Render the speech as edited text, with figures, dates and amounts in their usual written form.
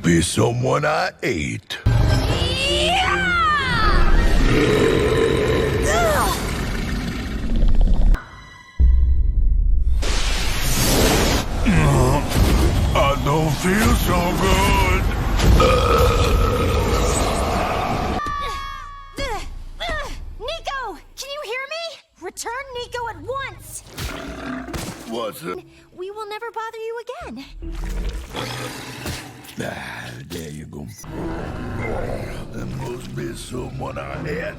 be someone I ate. I don't feel so good. Niko, can you hear me? Return Niko at once. What's it? We will never bother you again. Ah, there you go. There must be someone I ate.